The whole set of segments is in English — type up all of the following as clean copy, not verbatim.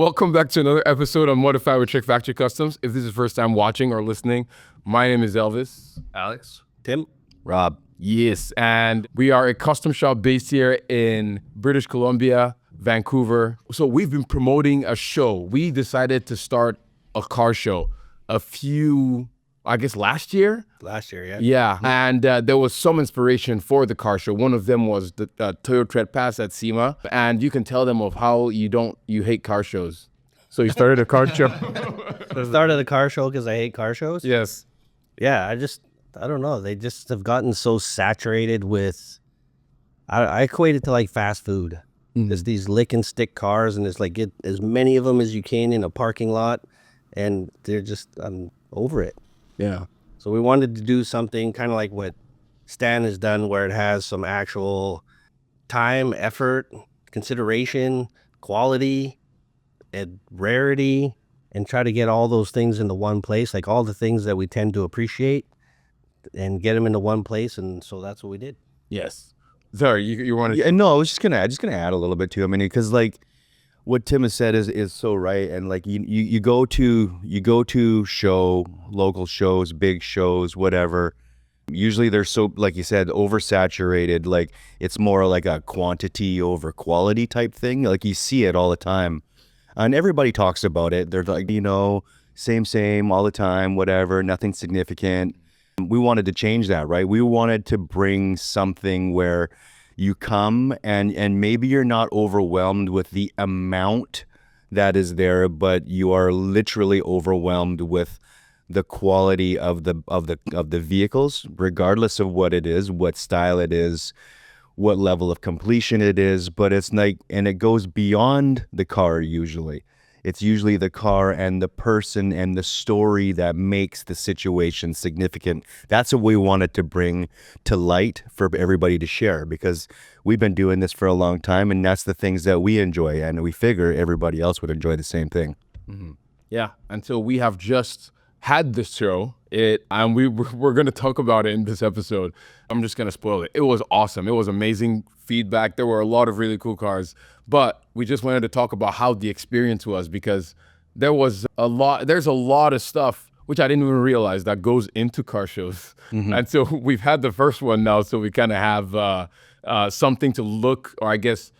Welcome back to another episode of Modified with Trick Factory Customs. If this is your first time watching or listening, my name is Elvis. Alex. Tim. Rob. Yes, and we are a custom shop based here in British Columbia, Vancouver. So we've been promoting a show. We decided to start a car show last year. Last year, yeah. Yeah, and there was some inspiration for the car show. One of them was the Toyota Tread Pass at SEMA, and you can tell them of how you hate car shows. So you started a car show. Started a car show because I hate car shows. Yes. Yeah, I don't know. They just have gotten so saturated with, I equate it to like fast food. There's these lick and stick cars, and it's like get as many of them as you can in a parking lot, and I'm over it. Yeah. So we wanted to do something kind of like what Stan has done, where it has some actual time, effort, consideration, quality, and rarity, and try to get all those things into one place, like all the things that we tend to appreciate, and get them into one place. And so that's what we did. Yes. Sorry, you wanted. Yeah, no, I was just gonna add a little bit to it. I mean, because like what Tim has said is so right, and like you go to local shows, big shows, whatever. Usually they're so, like you said, oversaturated. Like it's more like a quantity over quality type thing. Like you see it all the time, and everybody talks about it. They're like, same all the time, whatever, nothing significant. We wanted to change that, right? We wanted to bring something where you come and maybe you're not overwhelmed with the amount that is there, but you are literally overwhelmed with the quality of the vehicles, regardless of what it is, what style it is, what level of completion it is. But it's like, and it goes beyond the car usually. It's usually the car and the person and the story that makes the situation significant. That's what we wanted to bring to light for everybody to share, because we've been doing this for a long time, and that's the things that we enjoy, and we figure everybody else would enjoy the same thing. Mm-hmm. Yeah, and so we have just had this show, and we're going to talk about it in this episode. I'm just going to spoil it. It was awesome. It was amazing feedback. There were a lot of really cool cars, but we just wanted to talk about how the experience was, because there's a lot of stuff which I didn't even realize that goes into car shows. Mm-hmm. And so we've had the first one now, so we kind of have something to look, or I guess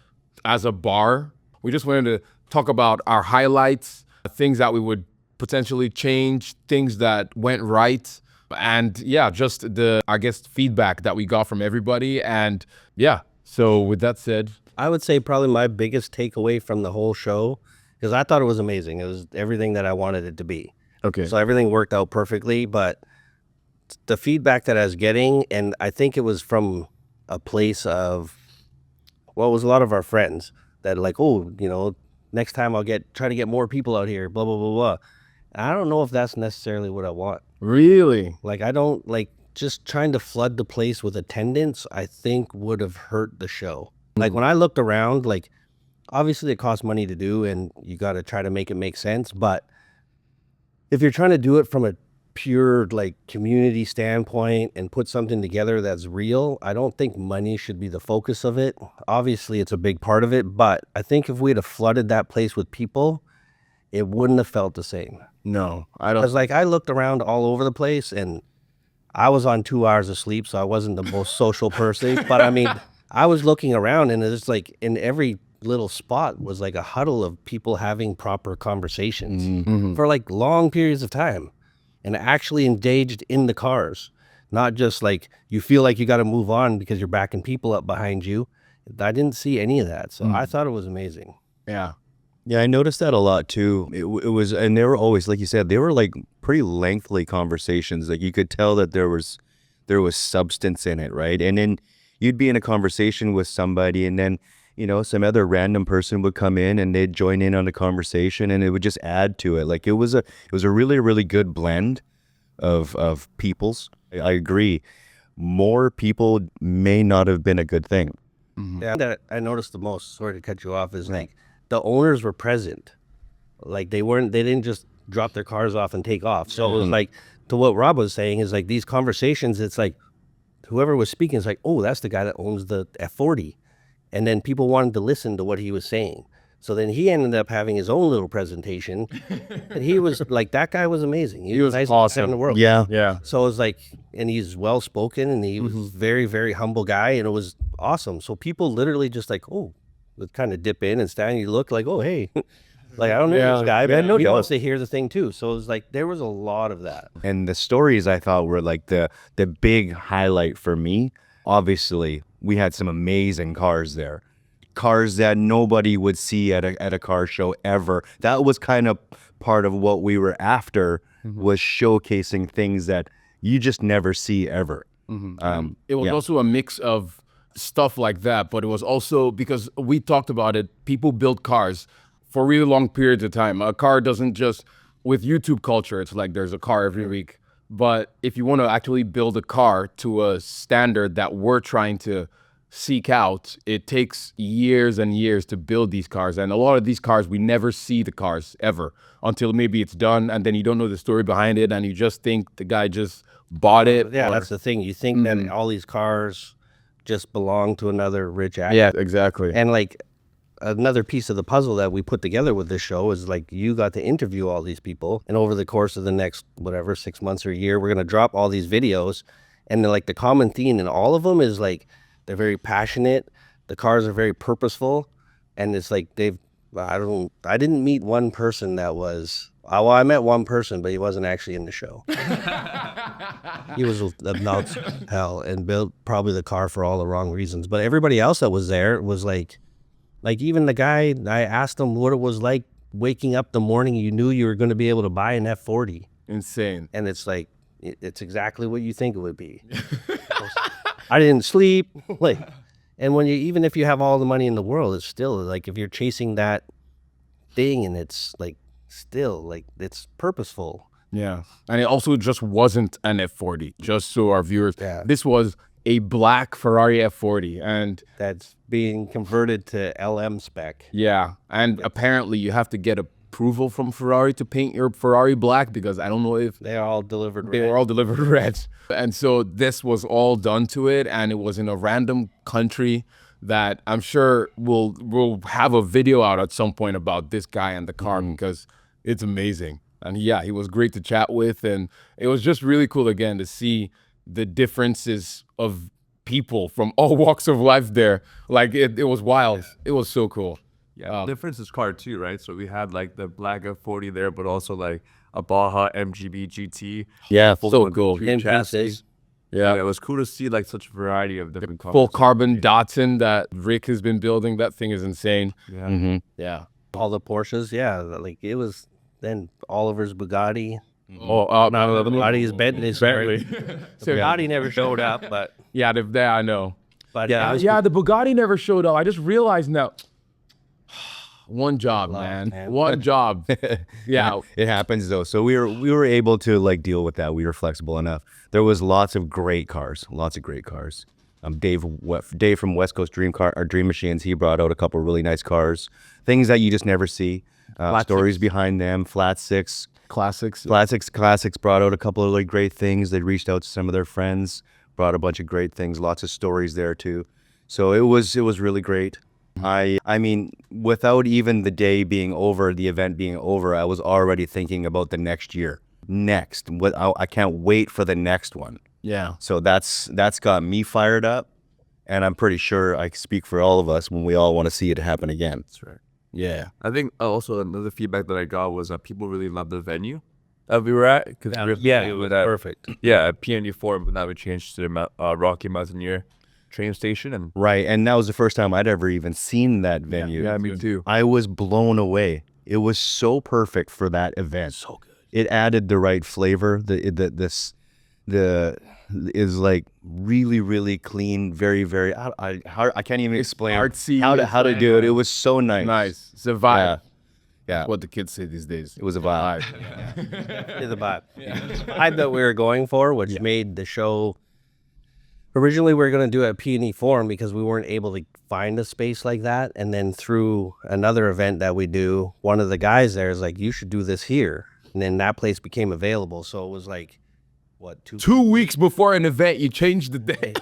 as a bar. We just wanted to talk about our highlights, things that we would potentially change, things that went right, and yeah, just the, I guess, feedback that we got from everybody. And yeah, so with that said, I would say probably my biggest takeaway from the whole show, because I thought it was amazing. It was everything that I wanted it to be. Okay. So everything worked out perfectly, but the feedback that I was getting, and I think it was from a place of, well, it was a lot of our friends that like, oh, next time I'll try to get more people out here, blah, blah, blah, blah. I don't know if that's necessarily what I want. Really? Like, I don't like just trying to flood the place with attendance, I think would have hurt the show. Like when I looked around, like obviously it costs money to do and you got to try to make it make sense. But if you're trying to do it from a pure like community standpoint and put something together that's real, I don't think money should be the focus of it. Obviously it's a big part of it, but I think if we'd have flooded that place with people, it wouldn't have felt the same. No, I don't. Because like I looked around all over the place and I was on 2 hours of sleep, so I wasn't the most social person. But I mean, I was looking around and it's like in every little spot was like a huddle of people having proper conversations for like long periods of time and actually engaged in the cars. Not just like you feel like you got to move on because you're backing people up behind you. I didn't see any of that. So I thought it was amazing. Yeah. Yeah, I noticed that a lot too. It was, and they were always, like you said, they were like pretty lengthy conversations. Like you could tell that there was substance in it, right? And then you'd be in a conversation with somebody, and then some other random person would come in and they'd join in on the conversation, and it would just add to it. Like it was a really, really good blend of peoples. I agree. More people may not have been a good thing. Mm-hmm. Yeah, that I noticed the most. Sorry to cut you off. Is like the owners were present. Like they didn't just drop their cars off and take off. So it was like, to what Rob was saying is like these conversations, it's like whoever was speaking is like, oh, that's the guy that owns the F40. And then people wanted to listen to what he was saying. So then he ended up having his own little presentation, and he was like, that guy was amazing. He was was nicest awesome. guy in the world. Yeah. Yeah. So it was like, and he's well spoken, and he was very, very humble guy, and it was awesome. So people literally just like, oh, would kind of dip in and stand. And you look like, oh, hey, like I don't know this guy, but he wants to hear the thing too. So it was like there was a lot of that. And the stories I thought were like the big highlight for me. Obviously, we had some amazing cars there. Cars that nobody would see at a car show ever. That was kind of part of what we were after, was showcasing things that you just never see ever. It was also a mix of stuff like that, but it was also because we talked about it. People build cars for really long periods of time. A car doesn't just, with YouTube culture, it's like there's a car every week. But if you want to actually build a car to a standard that we're trying to seek out, it takes years and years to build these cars. And a lot of these cars, we never see the cars ever until maybe it's done. And then you don't know the story behind it. And you just think the guy just bought it. Yeah, or- that's the thing. You think that all these cars just belong to another rich actor. Yeah, exactly. And like another piece of the puzzle that we put together with this show is like you got to interview all these people, and over the course of the next whatever 6 months or a year, we're gonna drop all these videos, and then like the common theme in all of them is like they're very passionate. The cars are very purposeful, and it's like I didn't meet one person that was. Well, I met one person, but he wasn't actually in the show. He was nuts hell and built probably the car for all the wrong reasons. But everybody else that was there was like even the guy, I asked him what it was like waking up the morning you knew you were going to be able to buy an F40. Insane. And it's like, it's exactly what you think it would be. I didn't sleep. And when even if you have all the money in the world, it's still like, if you're chasing that thing and it's like, still like it's purposeful. Yeah. And it also just wasn't an F40, just so our viewers, this was a black Ferrari F40. And That's being converted to LM spec. yeah, and apparently you have to get approval from Ferrari to paint your Ferrari black, because I don't know if They're all delivered they red. were all delivered red. And so this was all done to it, and it was in a random country that I'm sure we'll have a video out at some point about this guy and the car, because it's amazing. And yeah, he was great to chat with, and it was just really cool again to see the differences of people from all walks of life there. Like it was wild. It was so cool. Yeah, the difference is car too, right? So we had like the black F40 there, but also like a Baja MGB GT. Yeah, So cool. Dream chassis. Yeah. It was cool to see like such a variety of different cars. Full carbon Datsun that Rick has been building. That thing is insane. Yeah. Yeah. All the Porsches, yeah, like it was. Then Oliver's Bugatti. Oh, No, the Bugatti's Bentley. Bentley. So Bugatti never showed up, but Yeah, I know. yeah, Yeah, the Bugatti never showed up. I just realized now. One job, man. One job. Yeah. It happens though. So we were able to like deal with that. We were flexible enough. There was lots of great cars. Dave from West Coast Dream Machines, he brought out a couple really nice cars. Things that you just never see. Stories behind them. Flat Six Classics. Classics brought out a couple of like great things. They reached out to some of their friends, brought a bunch of great things. Lots of stories there too. So it was really great. I mean, without even the day being over, the event being over, I was already thinking about the next year. I can't wait for the next one. Yeah. So that's got me fired up, and I'm pretty sure I speak for all of us when we all want to see it happen again. That's right. Yeah. I think also another feedback that I got was that people really loved the venue that we were at. Cause it was perfect. Yeah, at PNE4, but now we changed to the Rocky Mountaineer train station. And Right, and that was the first time I'd ever even seen that venue. yeah, me too. I was blown away. It was so perfect for that event. So good. It added the right flavor. The is like really, really clean. Very, very. I can't even explain artsy, how to do it. It was so nice. Nice. It's a vibe. Yeah. What the kids say these days. It was a vibe. The vibe. The vibe that we were going for, which made the show. Originally, we were going to do it at P&E Forum because we weren't able to find a space like that. And then through another event that we do, one of the guys there is like, you should do this here. And then that place became available. So it was like, what, 2 weeks before an event, you changed the day.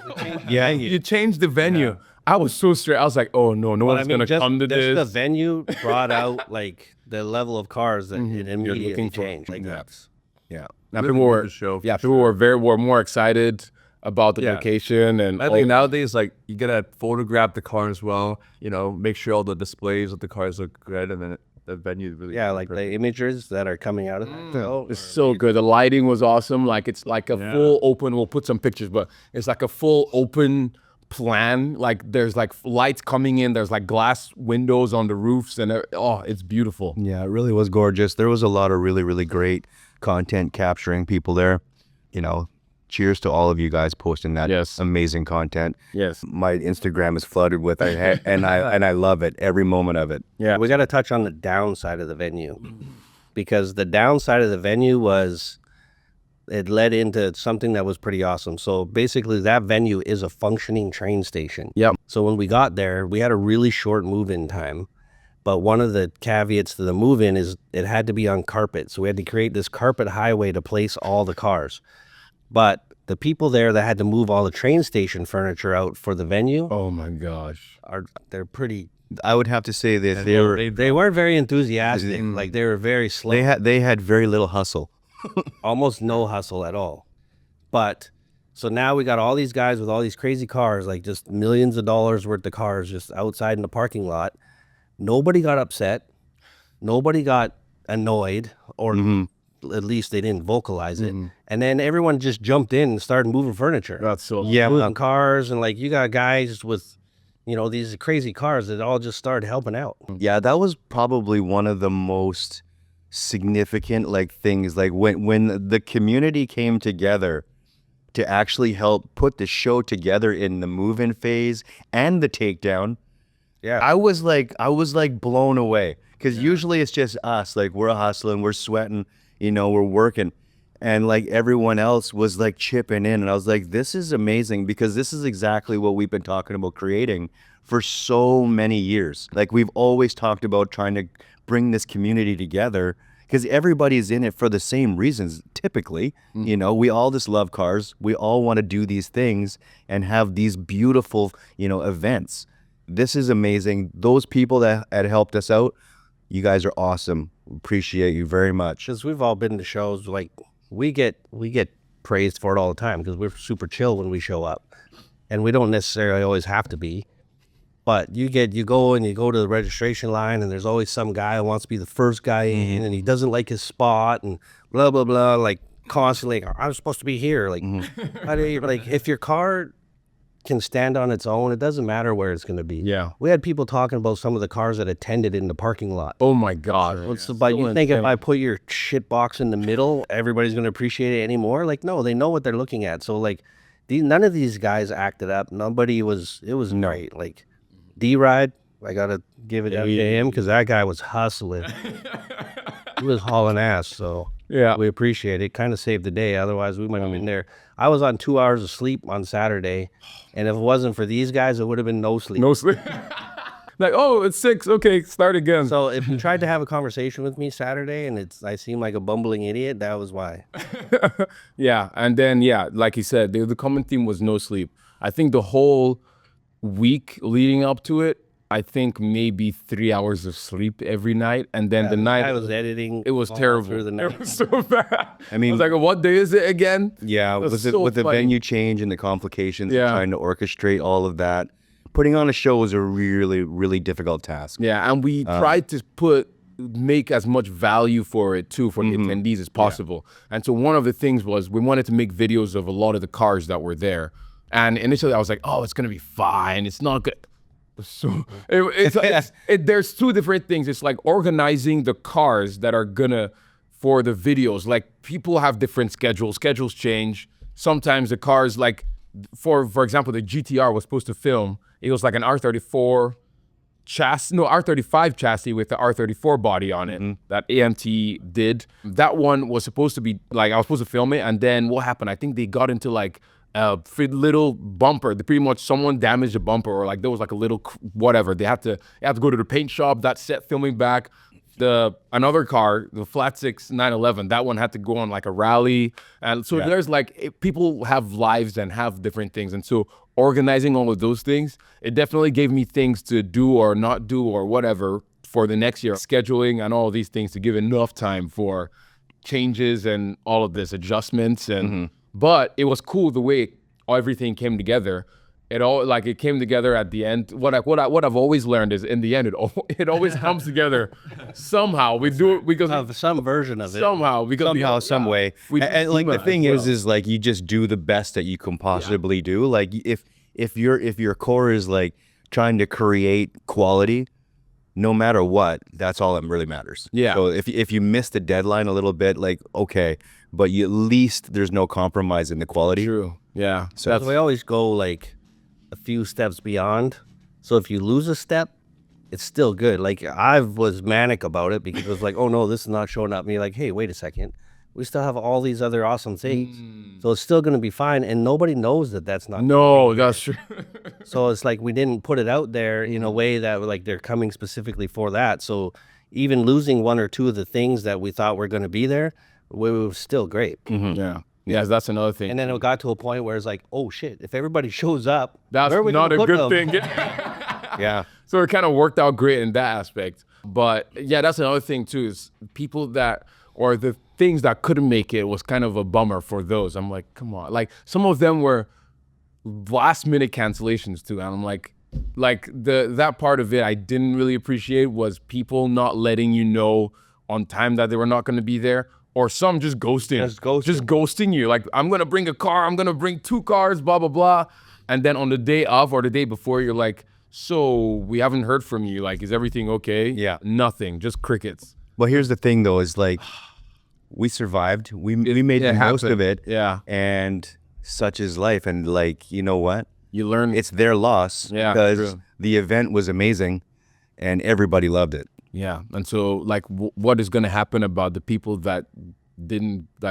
Yeah. You changed the venue. I was so straight. I was like, oh no, no But one's gonna come to just this. the venue brought out like the level of cars that it immediately looking for. changed. Like that's Yeah. Now Really people made were, the show, yeah, for people were more excited about the Yeah. location and I think nowadays, like, you gotta photograph the car as well. You know, make sure all the displays of the cars look good, and then the venue really. like the images that are coming out of that. Oh, it's so good. The lighting was awesome. Like it's like a full open. We'll put some pictures, but it's like a full open plan. Like there's like lights coming in. There's like glass windows on the roofs, and it's beautiful. Yeah, it really was gorgeous. There was a lot of really, really great content capturing people there. You know, cheers to all of you guys posting that Yes. amazing content. Yes. My Instagram is flooded with it, and I love it, every moment of it. Yeah. we got to touch on the downside of the venue, because the downside of the venue was it led into something that was pretty awesome. So basically, that venue is a functioning train station. Yep. So when we got there, we had a really short move-in time. But one of the caveats to the move-in is it had to be on carpet. So we had to create this carpet highway to place all the cars. But the people there that had to move all the train station furniture out for the venue Oh my gosh. they're pretty. I would have to say that They weren't very enthusiastic. Like they were very slow. they had very little hustle. Almost no hustle at all. But so now we got all these guys with all these crazy cars, like just millions of dollars worth of cars just outside in the parking lot. Nobody got upset. Nobody got annoyed, or at least they didn't vocalize it. And then everyone just jumped in and started moving furniture. That's so. Yeah, Moving cars, and like you got guys with, these crazy cars that all just started helping out. Yeah, that was probably one of the most significant things, like when the community came together to actually help put the show together in the move-in phase and the takedown. Yeah. I was blown away, because usually it's just us, like we're hustling, we're sweating, we're working, and like everyone else was like chipping in, and I was like, this is amazing, because this is exactly what we've been talking about creating for so many years. Like we've always talked about trying to bring this community together, because everybody's in it for the same reasons typically. We all just love cars, we all want to do these things and have these beautiful events. This is amazing. Those people that had helped us out, you guys are awesome. Appreciate you very much. Because we've all been to shows, like we get praised for it all the time because we're super chill when we show up, and we don't necessarily always have to be. But you go to the registration line, and there's always some guy who wants to be the first guy in, and he doesn't like his spot, and blah blah blah, like constantly. I'm supposed to be here, like, how do you, like, if your car can stand on its own, it doesn't matter where it's going to be. Yeah. We had people talking about some of the cars that attended in the parking lot. Oh my God. But you think if I put your shit box in the middle, everybody's going to appreciate it anymore? Like, no, they know what they're looking at. So like, none of these guys acted up. Nobody was. It was great. Like D-Ride, I gotta give it up to him, because that guy was hustling. He was hauling ass. So Yeah. we appreciate it. Kind of saved the day. Otherwise, we might have been there. I was on 2 hours of sleep on Saturday, and if it wasn't for these guys, it would have been no sleep. No sleep. Like, oh, it's 6. Okay, start again. So if you tried to have a conversation with me Saturday and I seem like a bumbling idiot, that was why. Yeah, and then like you said, the common theme was no sleep. I think the whole week leading up to it, I think maybe 3 hours of sleep every night, and then the night I was editing. it was all terrible. through the night. It was so bad. I mean- I was like, what day is it again? Yeah, It was with so the funny. venue change and the complications, Yeah. trying to orchestrate all of that. Putting on a show was a really, really difficult task. Yeah, and we tried to make as much value for it too, for the attendees as possible. And so one of the things was we wanted to make videos of a lot of the cars that were there. And initially I was like, oh, it's gonna be fine. It's not good. So there's two different things. It's like organizing the cars that are gonna for the videos. Like people have different schedules. Schedules change. Sometimes the cars, like for example, the GTR was supposed to film. It was like an R34 chassis, no, R35 chassis with the R34 body on it that AMT did. That one was supposed to be like, I was supposed to film it, and then what happened? I think they got into like a little bumper. Pretty much someone damaged a bumper, or like there was like a little whatever. They had to go to the paint shop. That set filming back. Another car, the Flat 6 911, that one had to go on like a rally. And so there's like, people have lives and have different things. And so organizing all of those things, it definitely gave me things to do or not do or whatever for the next year. Scheduling and all of these things to give enough time for changes and all of this adjustments. And but it was cool the way everything came together. It came together at the end. What I've always learned is in the end it always comes together somehow. We do it because Some version of it. somehow because Somehow, some way. We And like the schema thing as is like you just do the best that you can possibly do. Like if your core is like trying to create quality, no matter what, that's all that really matters. Yeah. So if you miss the deadline a little bit, like okay, but at least there's no compromise in the quality. True. Yeah. So we always go like a few steps beyond. So if you lose a step, it's still good. Like I was manic about it because it was like, oh no, this is not showing up. And you're like, hey, wait a second. We still have all these other awesome things. So it's still going to be fine. And nobody knows that that's not. No, that's true. So it's like we didn't put it out there in a way that like they're coming specifically for that. So even losing one or two of the things that we thought were going to be there, we were still great. Yeah. Yes, that's another thing. And then it got to a point where it's like, oh shit, if everybody shows up, That's where are we not gonna a put good them? thing. Yeah. So it kind of worked out great in that aspect. But yeah, that's another thing too, is people that, or the things that couldn't make it was kind of a bummer for those. I'm like, come on. Like some of them were last minute cancellations too. And I'm like that part of it I didn't really appreciate was people not letting you know on time that they were not going to be there. Or some just ghosting. Just ghosting you. Like, I'm going to bring a car. I'm going to bring 2 cars, blah, blah, blah. And then on the day of or the day before, you're like, so we haven't heard from you. Like, is everything okay? Yeah. Nothing. Just crickets. Well, here's the thing though, is like we survived. We made the most of it. Yeah. And such is life. And like, you know what? You learn. It's their loss because true. the event was amazing and everybody loved it. Yeah. And so, like, what is going to happen about the people that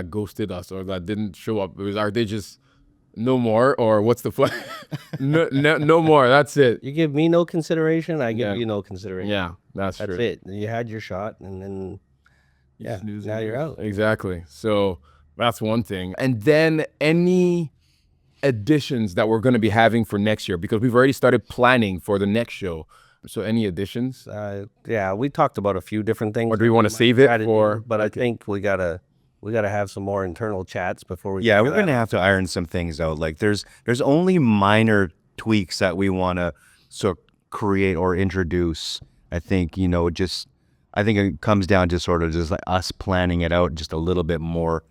ghosted us or that didn't show up? Are they just no more, or what's the plan? no more. That's it. You give me no consideration, I give you no consideration. Yeah, that's true. That's it. You had your shot, and then now you're out. Exactly. So that's one thing. And then any additions that we're going to be having for next year, because we've already started planning for the next show. So any additions? Yeah, we talked about a few different things. Or do we want to save it for? But I think we gotta have some more internal chats before we. Yeah, we're gonna have to iron some things out. Like there's only minor tweaks that we want to sort of create or introduce. I think I think it comes down to sort of just like us planning it out just a little bit more,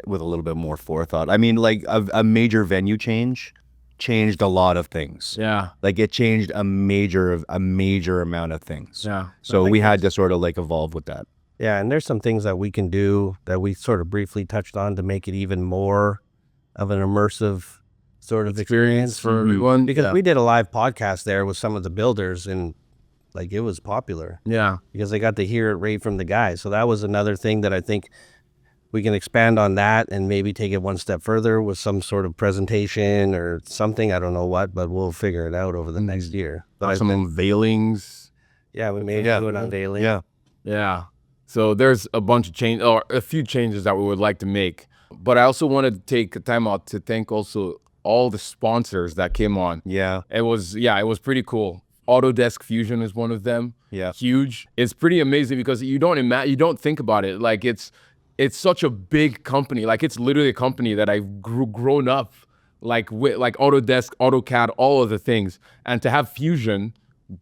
with a little bit more forethought. I mean, like a major venue changed a lot of things. Yeah. Like it changed a major amount of things. Yeah. So we had to sort of like evolve with that. Yeah, and there's some things that we can do that we sort of briefly touched on to make it even more of an immersive sort of experience for everyone. Because we did a live podcast there with some of the builders, and like it was popular. Yeah. Because they got to hear it right from the guys. So that was another thing that I think we can expand on that and maybe take it one step further with some sort of presentation or something. I don't know what, but we'll figure it out over the next year. But Some unveilings. yeah, we may do an unveiling. Yeah. Yeah. So there's a bunch of change or a few changes that we would like to make. But I also wanted to take a time out to thank also all the sponsors that came on. Yeah. It was pretty cool. Autodesk Fusion is one of them. Yeah. Huge. It's pretty amazing because you don't think about it. Like it's such a big company. Like it's literally a company that I've grown up like with, like Autodesk, AutoCAD, all of the things. And to have Fusion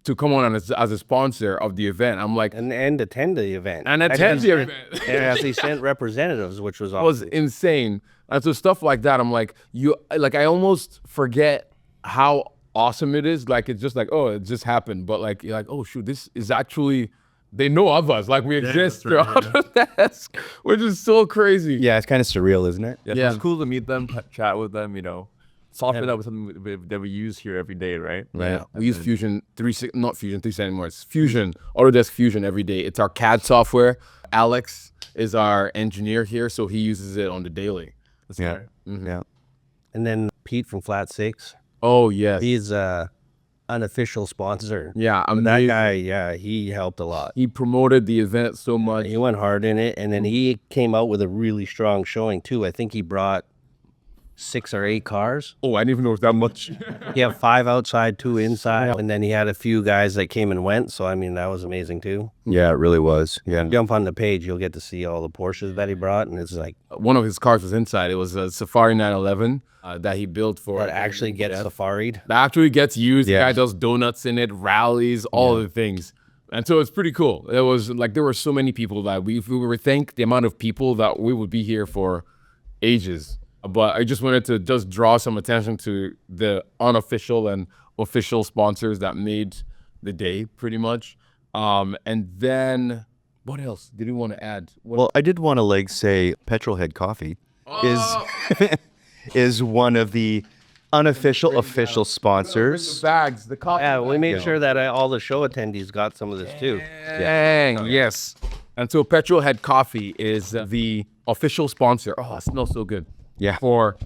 to come on as a sponsor of the event, I'm like, And attend the event. and attend the event. And actually sent representatives, which was It was awesome. insane. And so stuff like that, I'm like, I almost forget how awesome it is. Like it's just like, oh, it just happened. But like you're like, oh shoot, this is actually, they know of us. Like we exist through Autodesk, which is so crazy. Yeah, it's kind of surreal, isn't it? Yeah, Yeah. it's cool to meet them, chat with them, soften it up with something that we use here every day, right? Right. We use Fusion 360, not Fusion 360 anymore. It's Fusion, Autodesk Fusion every day. It's our CAD software. Alex is our engineer here, so he uses it on the daily. Yeah. Mm-hmm. Yeah. And then Pete from Flat Six, Oh yes. he's a unofficial sponsor. Yeah, But that guy, yeah, he helped a lot. He promoted the event so much. He went hard in it, and then he came out with a really strong showing too. I think he brought 6 or 8 cars. Oh, I didn't even know it was that much. He had 5 outside, 2 inside, and then he had a few guys that came and went. So I mean, that was amazing too. Yeah, it really was. Yeah. Jump on the page, you'll get to see all the Porsches that he brought, and it's like One of his cars was inside. It was a Safari 911 that he built for. that actually gets safari'd. That actually gets used. Yeah. The guy does donuts in it, rallies, all of the things. And so it's pretty cool. It was like there were so many people that we were thank the amount of people that we would be here for ages. But I just wanted to just draw some attention to the unofficial and official sponsors that made the day pretty much. And then what else did we want to add? Well, I did want to like say Petrolhead Coffee is one of the unofficial official sponsors. Bags, the coffee. Yeah, we made sure that all the show attendees got some of this too. Dang, yes. And so Petrolhead Coffee is the official sponsor. Oh, it smells so good. Yeah. For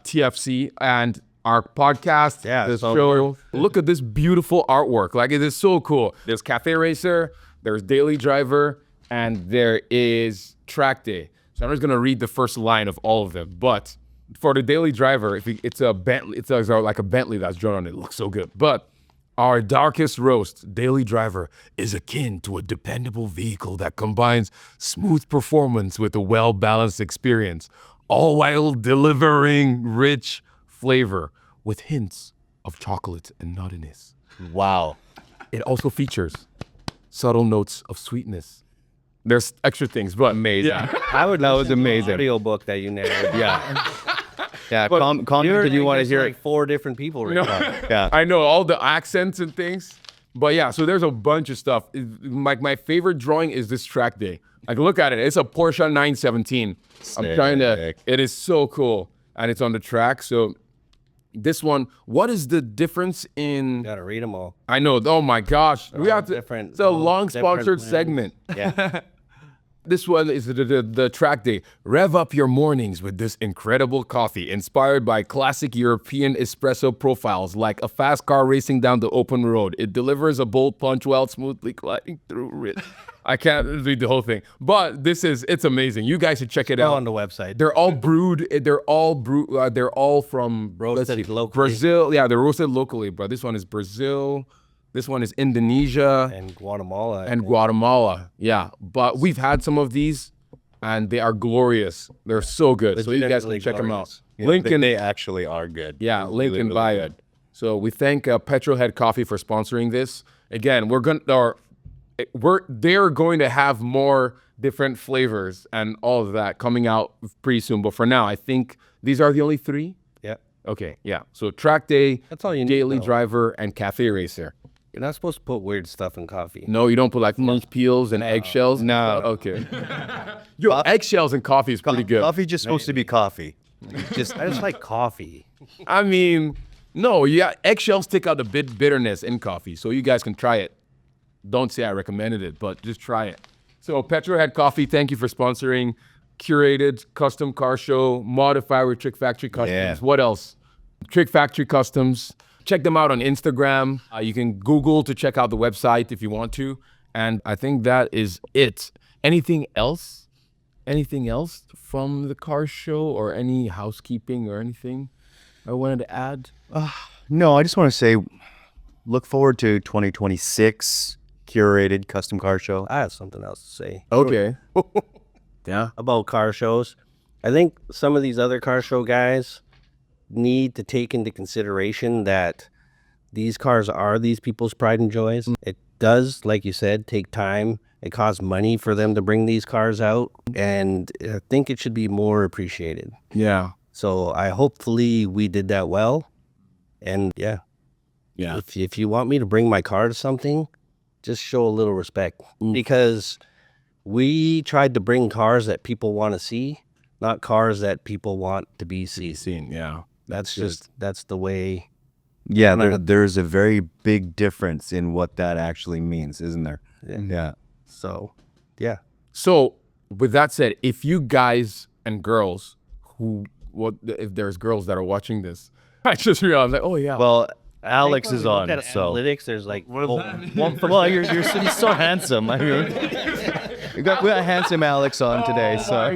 TFC and our podcast. Yeah, This so show. Look at this beautiful artwork. Like, it is so cool. There's Cafe Racer, there's Daily Driver, and there is Track Day. So I'm just gonna read the first line of all of them. But for the Daily Driver, it's a Bentley. It's like a Bentley that's drawn on it. It looks so good. But our darkest roast, Daily Driver, is akin to a dependable vehicle that combines smooth performance with a well-balanced experience, all while delivering rich flavor with hints of chocolate and nuttiness. Wow. It also features subtle notes of sweetness. There's extra things, but amazing. Yeah. I would That was amazing. audio book that you narrated. Yeah. Yeah. But Comment if you want to hear like it. 4 different people right now. Yeah. I know all the accents and things, but yeah, so there's a bunch of stuff. Like my favorite drawing is this Track Day. Like, look at it. It's a Porsche 917. I'm trying to, Sick. it is so cool. And it's on the track. So this one, what is the difference in, Gotta read them all. I know, oh my gosh. We have to, different- it's a long different sponsored limbs. segment. Yeah. This one is the Track Day. Rev up your mornings with this incredible coffee, inspired by classic European espresso profiles like a fast car racing down the open road. It delivers a bold punch while smoothly gliding through it. I can't read the whole thing, but it's amazing. You guys should check it All out. on the website. They're all brewed. They're all from Roasted let's see, locally. Brazil. Yeah, they're roasted locally, but this one is Brazil. This one is Indonesia and Guatemala. and Guatemala. Yeah, but we've had some of these, and they are glorious. They're so good. So you guys can Legitimately check them out. glorious. Link in They actually are good. yeah, link Really, in really bio. good. So we thank Petrolhead Coffee for sponsoring this. Again, they're going to have more different flavors and all of that coming out pretty soon. But for now, I think these are the only 3. Yeah. Okay, yeah. So Track Day, That's all you need Daily to know. Driver, and Cafe Racer. You're not supposed to put weird stuff in coffee. No, you don't put like lunch peels and eggshells? No. Okay. Yo, eggshells and coffee is pretty good. Coffee just supposed to be coffee. I just like coffee. I mean, no, yeah, eggshells take out the bitterness in coffee, so you guys can try it. Don't say I recommended it, but just try it. So Petrolhead Coffee, thank you for sponsoring Curated Custom Car Show, Modify with Trick Factory Customs. Yeah. What else? Trick Factory Customs. Check them out on Instagram. You can Google to check out the website if you want to. And I think that is it. Anything else? Anything else from the car show or any housekeeping or anything I wanted to add? No, I just want to say, look forward to 2026 Curated Custom Car Show. I have something else to say Okay. Yeah. about car shows. I think some of these other car show guys need to take into consideration that these cars are these people's pride and joys. It does, like you said, take time. It costs money for them to bring these cars out, and I think it should be more appreciated. Yeah. So hopefully we did that well. And yeah, Yeah. if you want me to bring my car to something, just show a little respect, because we tried to bring cars that people want to see, not cars that people want to be seen. Seen. Yeah. That's the way. Yeah, there's a very big difference in what that actually means, isn't there? Yeah. So, yeah. So with that said, if you guys and girls if there's girls that are watching this, I just realized like, oh yeah. Well, Alex is Look on, at so. analytics. There's like Well, you're so handsome. I mean, we got handsome Alex on today, so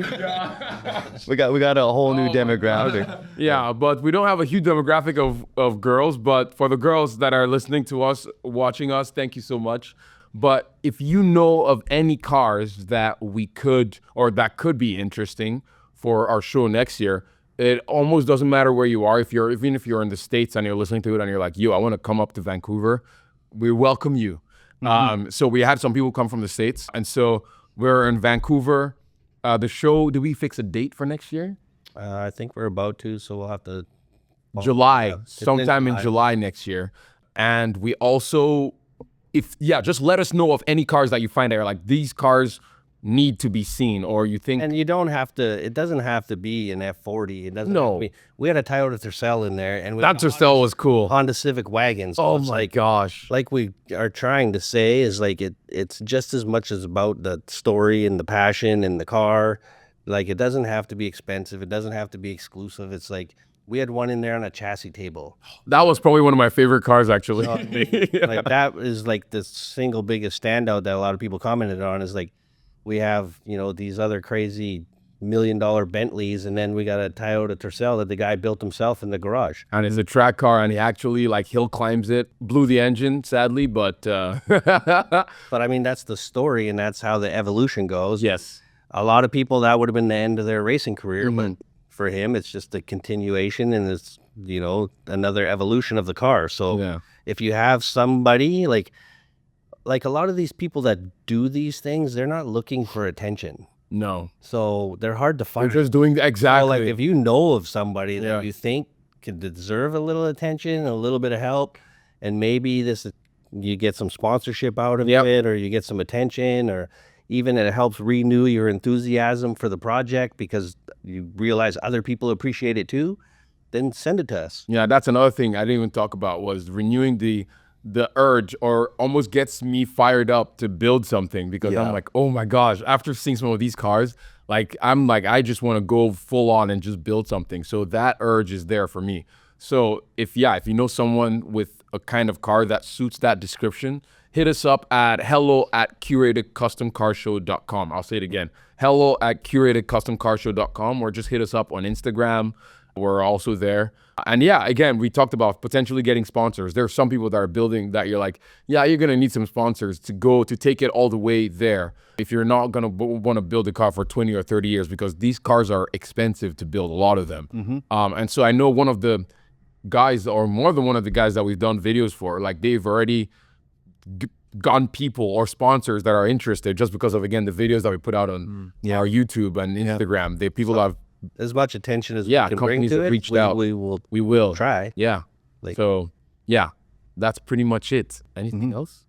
we got a whole new demographic. Yeah, but we don't have a huge demographic of girls. But for the girls that are listening to us, watching us, thank you so much. But if you know of any cars that we could or that could be interesting for our show next year, it almost doesn't matter where you are. Even if you're in the States and you're listening to it and you're like, yo, I want to come up to Vancouver, we welcome you. So we had some people come from the States, and so we're in Vancouver. The show, do we fix a date for next year? I think we're about to, so we'll have to. July, it's in sometime in July. July next year. And we also, just let us know of any cars that you find that are like, these cars need to be seen, or you think. And you don't have to. It doesn't have to be an F40. It doesn't. No. Have to be, we had a Toyota Tercel in there, and we That Tercel was cool. Honda Civic wagon. So Oh it's my like, gosh. like we are trying to say is like it's just as much as about the story and the passion and the car. Like it doesn't have to be expensive. It doesn't have to be exclusive. It's like we had one in there on a chassis table. That was probably one of my favorite cars, actually. Like that is like the single biggest standout that a lot of people commented on is like we have, these other crazy $1 million Bentleys, and then we got a Toyota Tercel that the guy built himself in the garage. And it's a track car, and he actually hill climbs it, blew the engine, sadly, but But I mean, that's the story, and that's how the evolution goes. yes. A lot of people, that would have been the end of their racing career, Mm-hmm. but for him, it's just a continuation, and it's, another evolution of the car. So Yeah. if you have somebody like a lot of these people that do these things, they're not looking for attention. No. So they're hard to We're find. just doing So, exactly. like if you know of somebody that Yeah. you think could deserve a little attention, a little bit of help, and maybe you get some sponsorship out of Yep. it, or you get some attention, or even it helps renew your enthusiasm for the project because you realize other people appreciate it too, then send it to us. Yeah, that's another thing I didn't even talk about was renewing the urge, or almost gets me fired up to build something, because I'm Yeah. like, oh my gosh, after seeing some of these cars, I just want to go full on and just build something. So that urge is there for me. So if you know someone with a kind of car that suits that description, hit us up at hello@curatedcustomcarshow.com. I'll say it again, hello@curatedcustomcarshow.com, or just hit us up on Instagram. We're also there. And again, we talked about potentially getting sponsors. There are some people that are building that you're like, you're going to need some sponsors to take it all the way there. If you're not going to want to build a car for 20 or 30 years, because these cars are expensive to build, a lot of them. And so I know one of the guys, or more than one of the guys that we've done videos for, like they've already gotten people or sponsors that are interested just because of, again, the videos that we put out on our YouTube and Instagram. People that have As much attention as we can bring companies to have it, reached out. we will try. Yeah. Like- So, that's pretty much it. Anything else?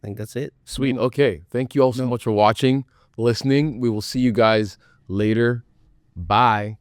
I think that's it. Sweet. Okay. Thank you all so much for watching, listening. We will see you guys later. Bye.